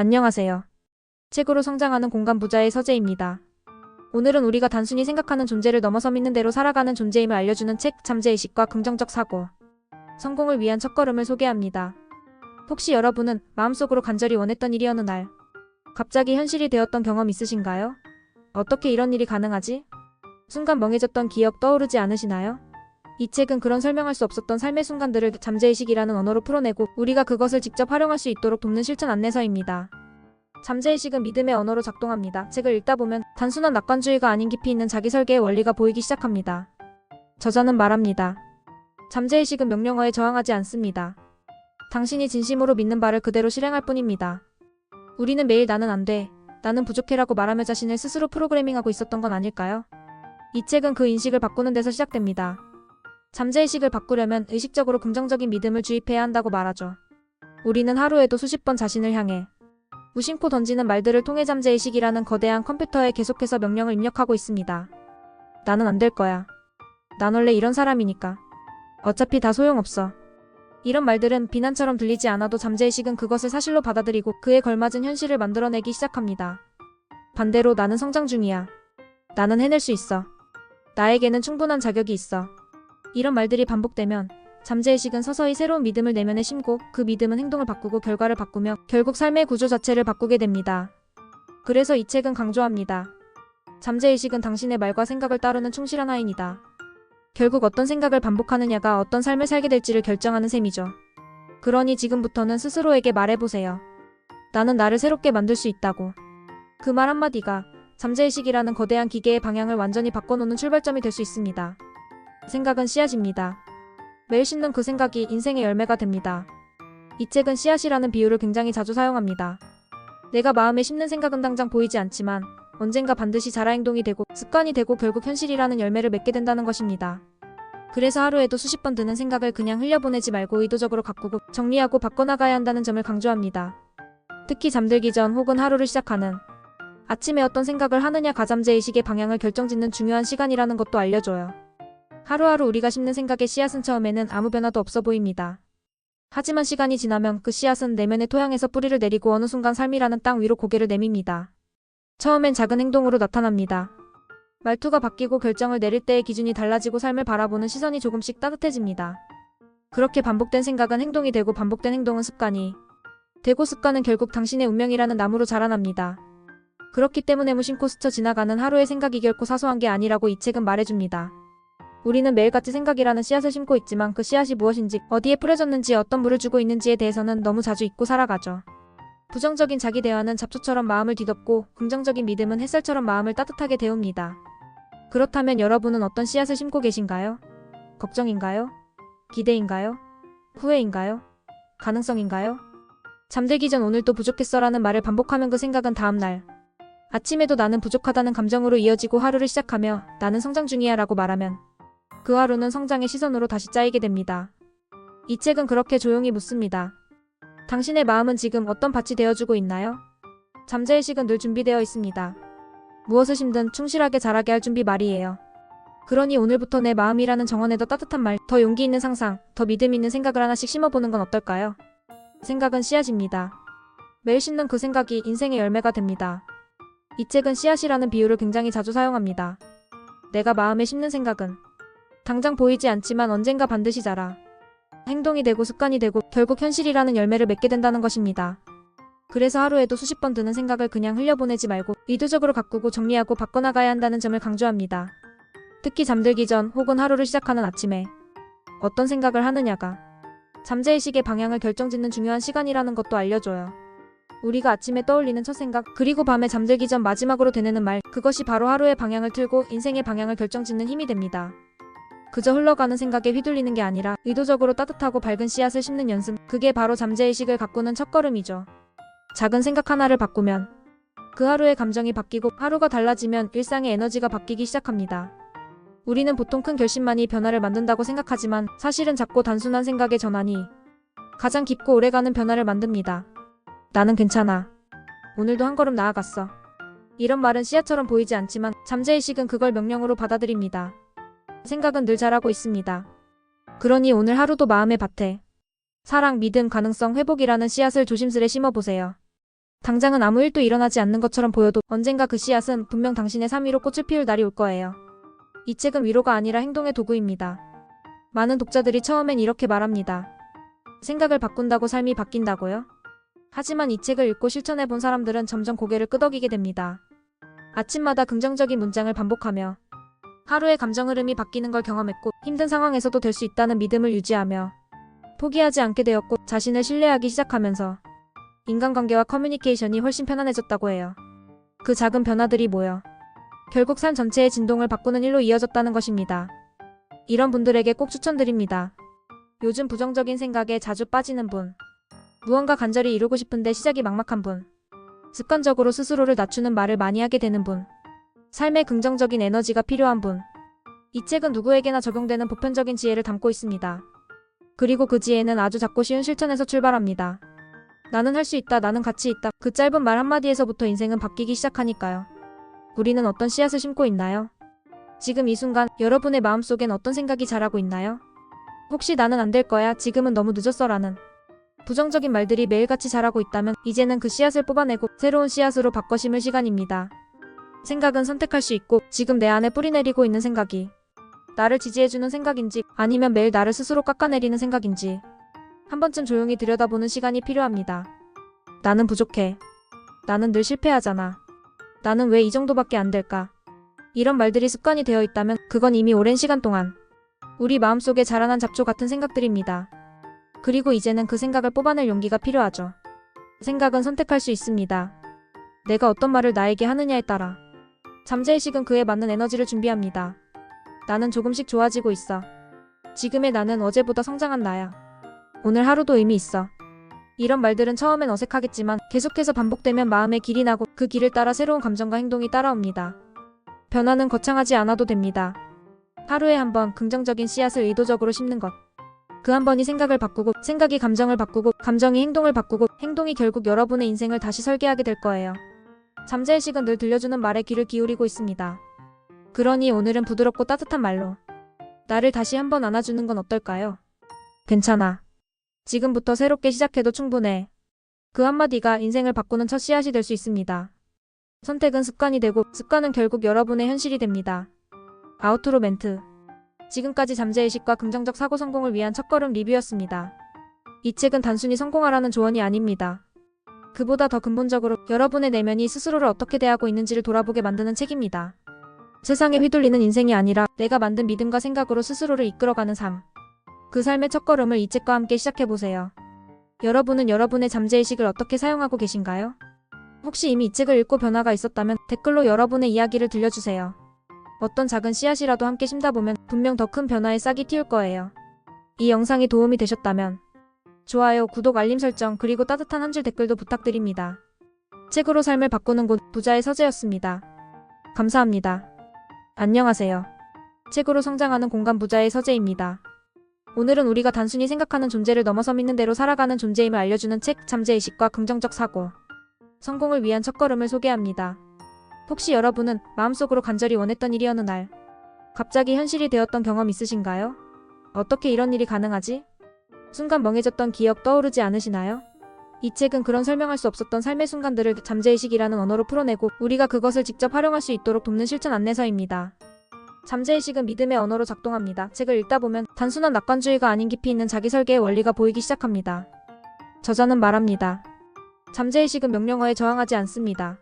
안녕하세요. 책으로 성장하는 공간 부자의 서재입니다. 오늘은 우리가 단순히 생각하는 존재를 넘어서 믿는 대로 살아가는 존재임을 알려주는 책 잠재의식과 긍정적 사고, 성공을 위한 첫걸음을 소개합니다. 혹시 여러분은 마음속으로 간절히 원했던 일이 어느 날 갑자기 현실이 되었던 경험 있으신가요? 어떻게 이런 일이 가능하지? 순간 멍해졌던 기억 떠오르지 않으시나요? 이 책은 그런 설명할 수 없었던 삶의 순간들을 잠재의식이라는 언어로 풀어내고 우리가 그것을 직접 활용할 수 있도록 돕는 실천 안내서입니다. 잠재의식은 믿음의 언어로 작동합니다. 책을 읽다 보면 단순한 낙관주의가 아닌 깊이 있는 자기 설계의 원리가 보이기 시작합니다. 저자는 말합니다. 잠재의식은 명령어에 저항하지 않습니다. 당신이 진심으로 믿는 바를 그대로 실행할 뿐입니다. 우리는 매일 나는 안 돼, 나는 부족해라고 말하며 자신을 스스로 프로그래밍하고 있었던 건 아닐까요? 이 책은 그 인식을 바꾸는 데서 시작됩니다. 잠재의식을 바꾸려면 의식적으로 긍정적인 믿음을 주입해야 한다고 말하죠. 우리는 하루에도 수십 번 자신을 향해 무심코 던지는 말들을 통해 잠재의식이라는 거대한 컴퓨터에 계속해서 명령을 입력하고 있습니다. 나는 안 될 거야. 난 원래 이런 사람이니까. 어차피 다 소용없어. 이런 말들은 비난처럼 들리지 않아도 잠재의식은 그것을 사실로 받아들이고 그에 걸맞은 현실을 만들어내기 시작합니다. 반대로 나는 성장 중이야. 나는 해낼 수 있어. 나에게는 충분한 자격이 있어. 이런 말들이 반복되면 잠재의식은 서서히 새로운 믿음을 내면에 심고 그 믿음은 행동을 바꾸고 결과를 바꾸며 결국 삶의 구조 자체를 바꾸게 됩니다. 그래서 이 책은 강조합니다. 잠재의식은 당신의 말과 생각을 따르는 충실한 하인이다. 결국 어떤 생각을 반복하느냐가 어떤 삶을 살게 될지를 결정하는 셈이죠. 그러니 지금부터는 스스로에게 말해보세요. 나는 나를 새롭게 만들 수 있다고. 그 말 한마디가 잠재의식이라는 거대한 기계의 방향을 완전히 바꿔놓는 출발점이 될 수 있습니다. 생각은 씨앗입니다. 매일 심는 그 생각이 인생의 열매가 됩니다. 이 책은 씨앗이라는 비유를 굉장히 자주 사용합니다. 내가 마음에 심는 생각은 당장 보이지 않지만 언젠가 반드시 자라 행동이 되고 습관이 되고 결국 현실이라는 열매를 맺게 된다는 것입니다. 그래서 하루에도 수십 번 드는 생각을 그냥 흘려보내지 말고 의도적으로 가꾸고 정리하고 바꿔나가야 한다는 점을 강조합니다. 특히 잠들기 전 혹은 하루를 시작하는 아침에 어떤 생각을 하느냐가 잠재의식의 방향을 결정짓는 중요한 시간이라는 것도 알려줘요. 하루하루 우리가 심는 생각의 씨앗은 처음에는 아무 변화도 없어 보입니다. 하지만 시간이 지나면 그 씨앗은 내면의 토양에서 뿌리를 내리고 어느 순간 삶이라는 땅 위로 고개를 내밉니다. 처음엔 작은 행동으로 나타납니다. 말투가 바뀌고 결정을 내릴 때의 기준이 달라지고 삶을 바라보는 시선이 조금씩 따뜻해집니다. 그렇게 반복된 생각은 행동이 되고 반복된 행동은 습관이 되고 습관은 결국 당신의 운명이라는 나무로 자라납니다. 그렇기 때문에 무심코 스쳐 지나가는 하루의 생각이 결코 사소한 게 아니라고 이 책은 말해줍니다. 우리는 매일같이 생각이라는 씨앗을 심고 있지만 그 씨앗이 무엇인지, 어디에 뿌려졌는지, 어떤 물을 주고 있는지에 대해서는 너무 자주 잊고 살아가죠. 부정적인 자기 대화는 잡초처럼 마음을 뒤덮고 긍정적인 믿음은 햇살처럼 마음을 따뜻하게 데웁니다. 그렇다면 여러분은 어떤 씨앗을 심고 계신가요? 걱정인가요? 기대인가요? 후회인가요? 가능성인가요? 잠들기 전 오늘도 부족했어라는 말을 반복하면 그 생각은 다음날 아침에도 나는 부족하다는 감정으로 이어지고 하루를 시작하며 나는 성장 중이야 라고 말하면 그 하루는 성장의 시선으로 다시 짜이게 됩니다. 이 책은 그렇게 조용히 묻습니다. 당신의 마음은 지금 어떤 밭이 되어주고 있나요? 잠재의식은 늘 준비되어 있습니다. 무엇을 심든 충실하게 자라게 할 준비 말이에요. 그러니 오늘부터 내 마음이라는 정원에 더 따뜻한 말, 더 용기 있는 상상, 더 믿음 있는 생각을 하나씩 심어보는 건 어떨까요? 생각은 씨앗입니다. 매일 심는 그 생각이 인생의 열매가 됩니다. 이 책은 씨앗이라는 비유를 굉장히 자주 사용합니다. 내가 마음에 심는 생각은 당장 보이지 않지만 언젠가 반드시 자라 행동이 되고 습관이 되고 결국 현실이라는 열매를 맺게 된다는 것입니다. 그래서 하루에도 수십 번 드는 생각을 그냥 흘려보내지 말고 의도적으로 가꾸고 정리하고 바꿔나가야 한다는 점을 강조합니다. 특히 잠들기 전 혹은 하루를 시작하는 아침에 어떤 생각을 하느냐가 잠재의식의 방향을 결정짓는 중요한 시간이라는 것도 알려줘요. 우리가 아침에 떠올리는 첫 생각, 그리고 밤에 잠들기 전 마지막으로 되뇌는 말, 그것이 바로 하루의 방향을 틀고 인생의 방향을 결정짓는 힘이 됩니다. 그저 흘러가는 생각에 휘둘리는 게 아니라 의도적으로 따뜻하고 밝은 씨앗을 심는 연습, 그게 바로 잠재의식을 가꾸는 첫걸음이죠. 작은 생각 하나를 바꾸면 그 하루의 감정이 바뀌고 하루가 달라지면 일상의 에너지가 바뀌기 시작합니다. 우리는 보통 큰 결심만이 변화를 만든다고 생각하지만 사실은 작고 단순한 생각의 전환이 가장 깊고 오래가는 변화를 만듭니다. 나는 괜찮아. 오늘도 한 걸음 나아갔어. 이런 말은 씨앗처럼 보이지 않지만 잠재의식은 그걸 명령으로 받아들입니다. 생각은 늘 자라고 있습니다. 그러니 오늘 하루도 마음의 밭에 사랑, 믿음, 가능성, 회복이라는 씨앗을 조심스레 심어보세요. 당장은 아무 일도 일어나지 않는 것처럼 보여도 언젠가 그 씨앗은 분명 당신의 삶 위로 꽃을 피울 날이 올 거예요. 이 책은 위로가 아니라 행동의 도구입니다. 많은 독자들이 처음엔 이렇게 말합니다. 생각을 바꾼다고 삶이 바뀐다고요? 하지만 이 책을 읽고 실천해본 사람들은 점점 고개를 끄덕이게 됩니다. 아침마다 긍정적인 문장을 반복하며 하루의 감정 흐름이 바뀌는 걸 경험했고 힘든 상황에서도 될 수 있다는 믿음을 유지하며 포기하지 않게 되었고 자신을 신뢰하기 시작하면서 인간관계와 커뮤니케이션이 훨씬 편안해졌다고 해요. 그 작은 변화들이 모여 결국 삶 전체의 진동을 바꾸는 일로 이어졌다는 것입니다. 이런 분들에게 꼭 추천드립니다. 요즘 부정적인 생각에 자주 빠지는 분, 무언가 간절히 이루고 싶은데 시작이 막막한 분, 습관적으로 스스로를 낮추는 말을 많이 하게 되는 분, 삶에 긍정적인 에너지가 필요한 분. 이 책은 누구에게나 적용되는 보편적인 지혜를 담고 있습니다. 그리고 그 지혜는 아주 작고 쉬운 실천에서 출발합니다. 나는 할 수 있다, 나는 가치 있다. 그 짧은 말 한마디에서부터 인생은 바뀌기 시작하니까요. 우리는 어떤 씨앗을 심고 있나요? 지금 이 순간 여러분의 마음속엔 어떤 생각이 자라고 있나요? 혹시 나는 안 될 거야, 지금은 너무 늦었어라는 부정적인 말들이 매일같이 자라고 있다면 이제는 그 씨앗을 뽑아내고 새로운 씨앗으로 바꿔 심을 시간입니다. 생각은 선택할 수 있고 지금 내 안에 뿌리내리고 있는 생각이 나를 지지해주는 생각인지 아니면 매일 나를 스스로 깎아내리는 생각인지 한 번쯤 조용히 들여다보는 시간이 필요합니다. 나는 부족해. 나는 늘 실패하잖아. 나는 왜 이 정도밖에 안 될까? 이런 말들이 습관이 되어 있다면 그건 이미 오랜 시간 동안 우리 마음속에 자라난 잡초 같은 생각들입니다. 그리고 이제는 그 생각을 뽑아낼 용기가 필요하죠. 생각은 선택할 수 있습니다. 내가 어떤 말을 나에게 하느냐에 따라 잠재의식은 그에 맞는 에너지를 준비합니다. 나는 조금씩 좋아지고 있어. 지금의 나는 어제보다 성장한 나야. 오늘 하루도 의미 있어. 이런 말들은 처음엔 어색하겠지만 계속해서 반복되면 마음에 길이 나고 그 길을 따라 새로운 감정과 행동이 따라옵니다. 변화는 거창하지 않아도 됩니다. 하루에 한 번 긍정적인 씨앗을 의도적으로 심는 것. 그 한 번이 생각을 바꾸고 생각이 감정을 바꾸고 감정이 행동을 바꾸고 행동이 결국 여러분의 인생을 다시 설계하게 될 거예요. 잠재의식은 늘 들려주는 말에 귀를 기울이고 있습니다. 그러니 오늘은 부드럽고 따뜻한 말로 나를 다시 한번 안아주는 건 어떨까요? 괜찮아. 지금부터 새롭게 시작해도 충분해. 그 한마디가 인생을 바꾸는 첫 씨앗이 될 수 있습니다. 선택은 습관이 되고 습관은 결국 여러분의 현실이 됩니다. 아우트로 멘트. 지금까지 잠재의식과 긍정적 사고 성공을 위한 첫걸음 리뷰였습니다. 이 책은 단순히 성공하라는 조언이 아닙니다. 그보다 더 근본적으로 여러분의 내면이 스스로를 어떻게 대하고 있는지를 돌아보게 만드는 책입니다. 세상에 휘둘리는 인생이 아니라 내가 만든 믿음과 생각으로 스스로를 이끌어가는 삶. 그 삶의 첫걸음을 이 책과 함께 시작해보세요. 여러분은 여러분의 잠재의식을 어떻게 사용하고 계신가요? 혹시 이미 이 책을 읽고 변화가 있었다면 댓글로 여러분의 이야기를 들려주세요. 어떤 작은 씨앗이라도 함께 심다 보면 분명 더 큰 변화의 싹이 틔울 거예요. 이 영상이 도움이 되셨다면 좋아요, 구독, 알림 설정 그리고 따뜻한 한 줄 댓글도 부탁드립니다. 책으로 삶을 바꾸는 곳 부자의 서재였습니다. 감사합니다. 안녕하세요. 책으로 성장하는 공간 부자의 서재입니다. 오늘은 우리가 단순히 생각하는 존재를 넘어서 믿는 대로 살아가는 존재임을 알려주는 책 잠재의식과 긍정적 사고 성공을 위한 첫걸음을 소개합니다. 혹시 여러분은 마음속으로 간절히 원했던 일이 어느 날 갑자기 현실이 되었던 경험 있으신가요? 어떻게 이런 일이 가능하지? 순간 멍해졌던 기억 떠오르지 않으시나요? 이 책은 그런 설명할 수 없었던 삶의 순간들을 잠재의식이라는 언어로 풀어내고 우리가 그것을 직접 활용할 수 있도록 돕는 실천 안내서입니다. 잠재의식은 믿음의 언어로 작동합니다. 책을 읽다 보면 단순한 낙관주의가 아닌 깊이 있는 자기 설계의 원리가 보이기 시작합니다. 저자는 말합니다. 잠재의식은 명령어에 저항하지 않습니다.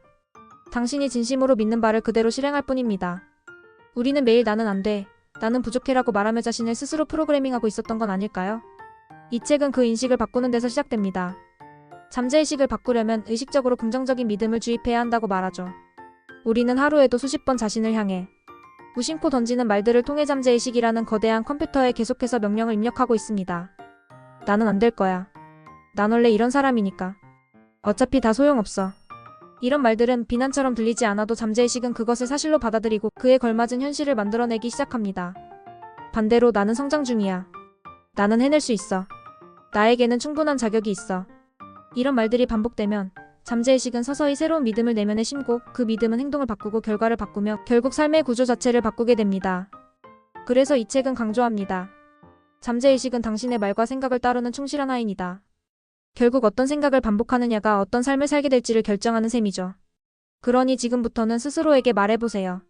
당신이 진심으로 믿는 바를 그대로 실행할 뿐입니다. 우리는 매일 나는 안 돼, 나는 부족해라고 말하며 자신을 스스로 프로그래밍하고 있었던 건 아닐까요? 이 책은 그 인식을 바꾸는 데서 시작됩니다. 잠재의식을 바꾸려면 의식적으로 긍정적인 믿음을 주입해야 한다고 말하죠. 우리는 하루에도 수십 번 자신을 향해 무심코 던지는 말들을 통해 잠재의식이라는 거대한 컴퓨터에 계속해서 명령을 입력하고 있습니다. 나는 안 될 거야. 난 원래 이런 사람이니까. 어차피 다 소용없어. 이런 말들은 비난처럼 들리지 않아도 잠재의식은 그것을 사실로 받아들이고 그에 걸맞은 현실을 만들어내기 시작합니다. 반대로 나는 성장 중이야. 나는 해낼 수 있어. 나에게는 충분한 자격이 있어. 이런 말들이 반복되면 잠재의식은 서서히 새로운 믿음을 내면에 심고 그 믿음은 행동을 바꾸고 결과를 바꾸며 결국 삶의 구조 자체를 바꾸게 됩니다. 그래서 이 책은 강조합니다. 잠재의식은 당신의 말과 생각을 따르는 충실한 하인이다. 결국 어떤 생각을 반복하느냐가 어떤 삶을 살게 될지를 결정하는 셈이죠. 그러니 지금부터는 스스로에게 말해보세요.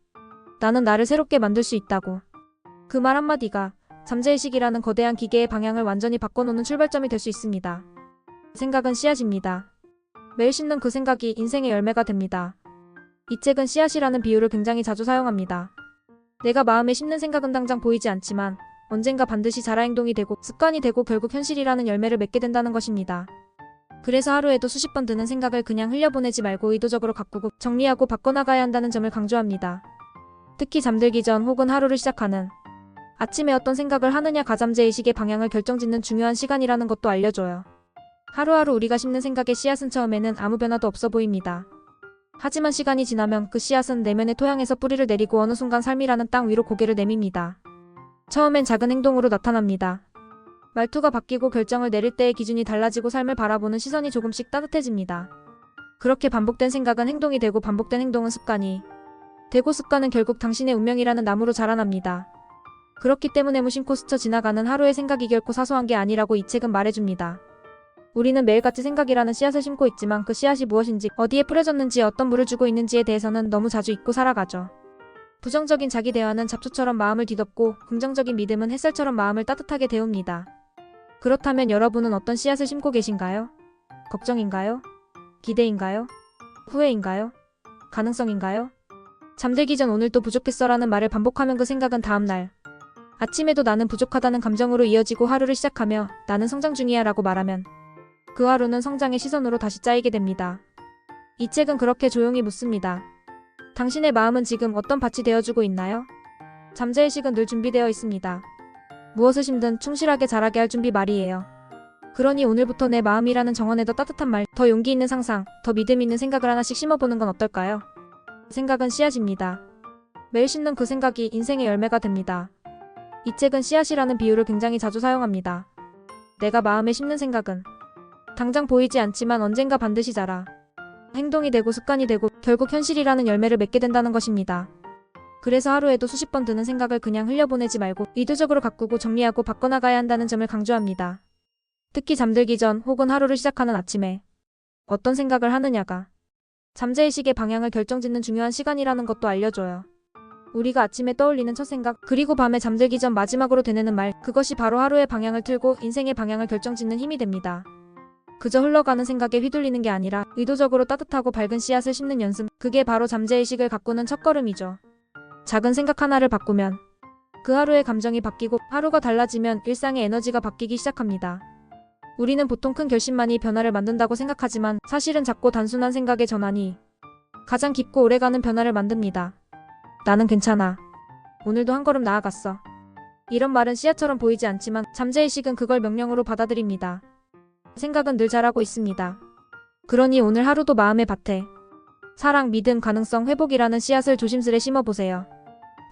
나는 나를 새롭게 만들 수 있다고. 그 말 한마디가 잠재의식이라는 거대한 기계의 방향을 완전히 바꿔놓는 출발점이 될 수 있습니다. 생각은 씨앗입니다. 매일 심는 그 생각이 인생의 열매가 됩니다. 이 책은 씨앗이라는 비유를 굉장히 자주 사용합니다. 내가 마음에 심는 생각은 당장 보이지 않지만 언젠가 반드시 자라 행동이 되고 습관이 되고 결국 현실이라는 열매를 맺게 된다는 것입니다. 그래서 하루에도 수십 번 드는 생각을 그냥 흘려보내지 말고 의도적으로 가꾸고 정리하고 바꿔나가야 한다는 점을 강조합니다. 특히 잠들기 전 혹은 하루를 시작하는 아침에 어떤 생각을 하느냐가 잠재의식의 방향을 결정짓는 중요한 시간이라는 것도 알려줘요. 하루하루 우리가 심는 생각의 씨앗은 처음에는 아무 변화도 없어 보입니다. 하지만 시간이 지나면 그 씨앗은 내면의 토양에서 뿌리를 내리고 어느 순간 삶이라는 땅 위로 고개를 내밉니다. 처음엔 작은 행동으로 나타납니다. 말투가 바뀌고 결정을 내릴 때의 기준이 달라지고 삶을 바라보는 시선이 조금씩 따뜻해집니다. 그렇게 반복된 생각은 행동이 되고 반복된 행동은 습관이 되고 습관은 결국 당신의 운명이라는 나무로 자라납니다. 그렇기 때문에 무심코 스쳐 지나가는 하루의 생각이 결코 사소한 게 아니라고 이 책은 말해줍니다. 우리는 매일같이 생각이라는 씨앗을 심고 있지만 그 씨앗이 무엇인지, 어디에 뿌려졌는지, 어떤 물을 주고 있는지에 대해서는 너무 자주 잊고 살아가죠. 부정적인 자기 대화는 잡초처럼 마음을 뒤덮고 긍정적인 믿음은 햇살처럼 마음을 따뜻하게 데웁니다. 그렇다면 여러분은 어떤 씨앗을 심고 계신가요? 걱정인가요? 기대인가요? 후회인가요? 가능성인가요? 잠들기 전 오늘도 부족했어라는 말을 반복하면 그 생각은 다음날 아침에도 나는 부족하다는 감정으로 이어지고 하루를 시작하며 나는 성장 중이야 라고 말하면 그 하루는 성장의 시선으로 다시 짜이게 됩니다. 이 책은 그렇게 조용히 묻습니다. 당신의 마음은 지금 어떤 밭이 되어주고 있나요? 잠재의식은 늘 준비되어 있습니다. 무엇을 심든 충실하게 자라게 할 준비 말이에요. 그러니 오늘부터 내 마음이라는 정원에 더 따뜻한 말, 더 용기 있는 상상, 더 믿음 있는 생각을 하나씩 심어보는 건 어떨까요? 생각은 씨앗입니다. 매일 심는 그 생각이 인생의 열매가 됩니다. 이 책은 씨앗이라는 비유를 굉장히 자주 사용합니다. 내가 마음에 심는 생각은 당장 보이지 않지만 언젠가 반드시 자라 행동이 되고 습관이 되고 결국 현실이라는 열매를 맺게 된다는 것입니다. 그래서 하루에도 수십 번 드는 생각을 그냥 흘려보내지 말고 의도적으로 가꾸고 정리하고 바꿔나가야 한다는 점을 강조합니다. 특히 잠들기 전 혹은 하루를 시작하는 아침에 어떤 생각을 하느냐가 잠재의식의 방향을 결정짓는 중요한 시간이라는 것도 알려줘요. 우리가 아침에 떠올리는 첫 생각, 그리고 밤에 잠들기 전 마지막으로 되뇌는 말, 그것이 바로 하루의 방향을 틀고 인생의 방향을 결정짓는 힘이 됩니다. 그저 흘러가는 생각에 휘둘리는 게 아니라 의도적으로 따뜻하고 밝은 씨앗을 심는 연습, 그게 바로 잠재의식을 가꾸는 첫걸음이죠. 작은 생각 하나를 바꾸면 그 하루의 감정이 바뀌고 하루가 달라지면 일상의 에너지가 바뀌기 시작합니다. 우리는 보통 큰 결심만이 변화를 만든다고 생각하지만 사실은 작고 단순한 생각의 전환이 가장 깊고 오래가는 변화를 만듭니다. 나는 괜찮아. 오늘도 한 걸음 나아갔어. 이런 말은 씨앗처럼 보이지 않지만 잠재의식은 그걸 명령으로 받아들입니다. 생각은 늘 자라고 있습니다. 그러니 오늘 하루도 마음의 밭에 사랑, 믿음, 가능성, 회복이라는 씨앗을 조심스레 심어보세요.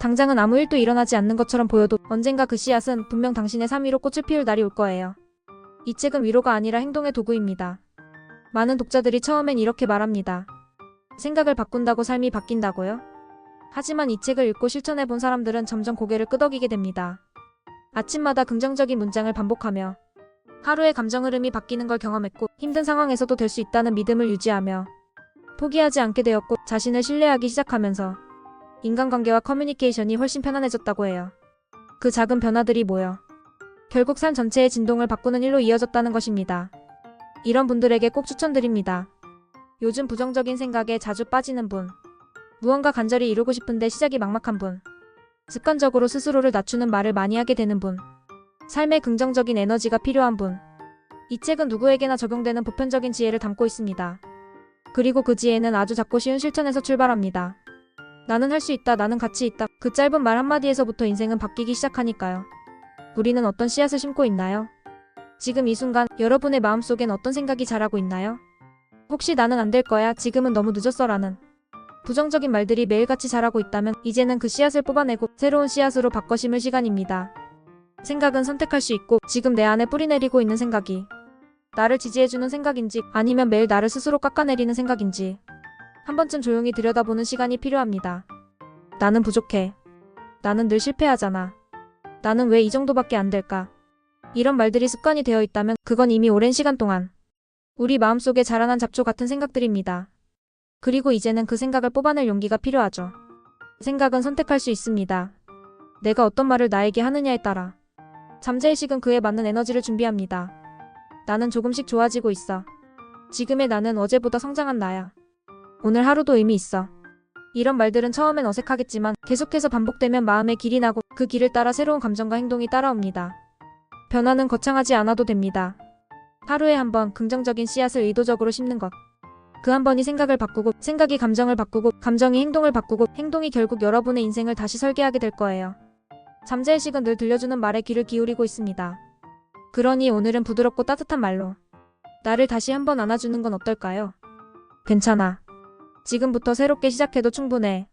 당장은 아무 일도 일어나지 않는 것처럼 보여도 언젠가 그 씨앗은 분명 당신의 삶 위로 꽃을 피울 날이 올 거예요. 이 책은 위로가 아니라 행동의 도구입니다. 많은 독자들이 처음엔 이렇게 말합니다. 생각을 바꾼다고 삶이 바뀐다고요? 하지만 이 책을 읽고 실천해본 사람들은 점점 고개를 끄덕이게 됩니다. 아침마다 긍정적인 문장을 반복하며 하루의 감정 흐름이 바뀌는 걸 경험했고 힘든 상황에서도 될 수 있다는 믿음을 유지하며 포기하지 않게 되었고 자신을 신뢰하기 시작하면서 인간관계와 커뮤니케이션이 훨씬 편안해졌다고 해요. 그 작은 변화들이 모여 결국 삶 전체의 진동을 바꾸는 일로 이어졌다는 것입니다. 이런 분들에게 꼭 추천드립니다. 요즘 부정적인 생각에 자주 빠지는 분, 무언가 간절히 이루고 싶은데 시작이 막막한 분, 습관적으로 스스로를 낮추는 말을 많이 하게 되는 분, 삶에 긍정적인 에너지가 필요한 분. 이 책은 누구에게나 적용되는 보편적인 지혜를 담고 있습니다. 그리고 그 지혜는 아주 작고 쉬운 실천에서 출발합니다. 나는 할 수 있다, 나는 가치 있다. 그 짧은 말 한마디에서부터 인생은 바뀌기 시작하니까요. 우리는 어떤 씨앗을 심고 있나요? 지금 이 순간 여러분의 마음속엔 어떤 생각이 자라고 있나요? 혹시 나는 안 될 거야, 지금은 너무 늦었어라는 부정적인 말들이 매일같이 자라고 있다면 이제는 그 씨앗을 뽑아내고 새로운 씨앗으로 바꿔 심을 시간입니다. 생각은 선택할 수 있고 지금 내 안에 뿌리내리고 있는 생각이 나를 지지해주는 생각인지 아니면 매일 나를 스스로 깎아내리는 생각인지 한 번쯤 조용히 들여다보는 시간이 필요합니다. 나는 부족해. 나는 늘 실패하잖아. 나는 왜 이 정도밖에 안 될까? 이런 말들이 습관이 되어 있다면 그건 이미 오랜 시간 동안 우리 마음속에 자라난 잡초 같은 생각들입니다. 그리고 이제는 그 생각을 뽑아낼 용기가 필요하죠. 생각은 선택할 수 있습니다. 내가 어떤 말을 나에게 하느냐에 따라. 잠재의식은 그에 맞는 에너지를 준비합니다. 나는 조금씩 좋아지고 있어. 지금의 나는 어제보다 성장한 나야. 오늘 하루도 의미 있어. 이런 말들은 처음엔 어색하겠지만 계속해서 반복되면 마음에 길이 나고 그 길을 따라 새로운 감정과 행동이 따라옵니다. 변화는 거창하지 않아도 됩니다. 하루에 한 번 긍정적인 씨앗을 의도적으로 심는 것. 그 한 번이 생각을 바꾸고, 생각이 감정을 바꾸고, 감정이 행동을 바꾸고, 행동이 결국 여러분의 인생을 다시 설계하게 될 거예요. 잠재의식은 늘 들려주는 말에 귀를 기울이고 있습니다. 그러니 오늘은 부드럽고 따뜻한 말로 나를 다시 한번 안아주는 건 어떨까요? 괜찮아. 지금부터 새롭게 시작해도 충분해.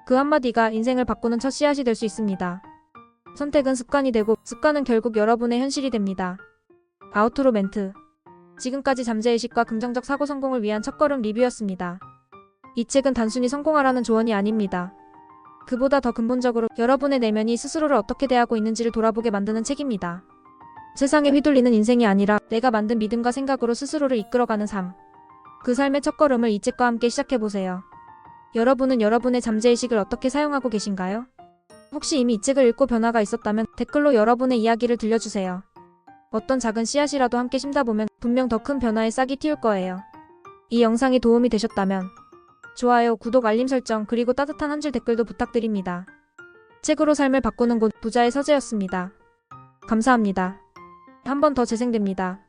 그 한마디가 인생을 바꾸는 첫 씨앗이 될 수 있습니다. 선택은 습관이 되고 습관은 결국 여러분의 현실이 됩니다. 아우트로 멘트. 지금까지 잠재의식과 긍정적 사고 성공을 위한 첫걸음 리뷰였습니다. 이 책은 단순히 성공하라는 조언이 아닙니다. 그보다 더 근본적으로 여러분의 내면이 스스로를 어떻게 대하고 있는지를 돌아보게 만드는 책입니다. 세상에 휘둘리는 인생이 아니라 내가 만든 믿음과 생각으로 스스로를 이끌어가는 삶. 그 삶의 첫걸음을 이 책과 함께 시작해보세요. 여러분은 여러분의 잠재의식을 어떻게 사용하고 계신가요? 혹시 이미 이 책을 읽고 변화가 있었다면 댓글로 여러분의 이야기를 들려주세요. 어떤 작은 씨앗이라도 함께 심다 보면 분명 더 큰 변화의 싹이 틔울 거예요. 이 영상이 도움이 되셨다면 좋아요, 구독, 알림 설정, 그리고 따뜻한 한 줄 댓글도 부탁드립니다. 책으로 삶을 바꾸는 곳 부자의 서재였습니다. 감사합니다. 한 번 더 재생됩니다.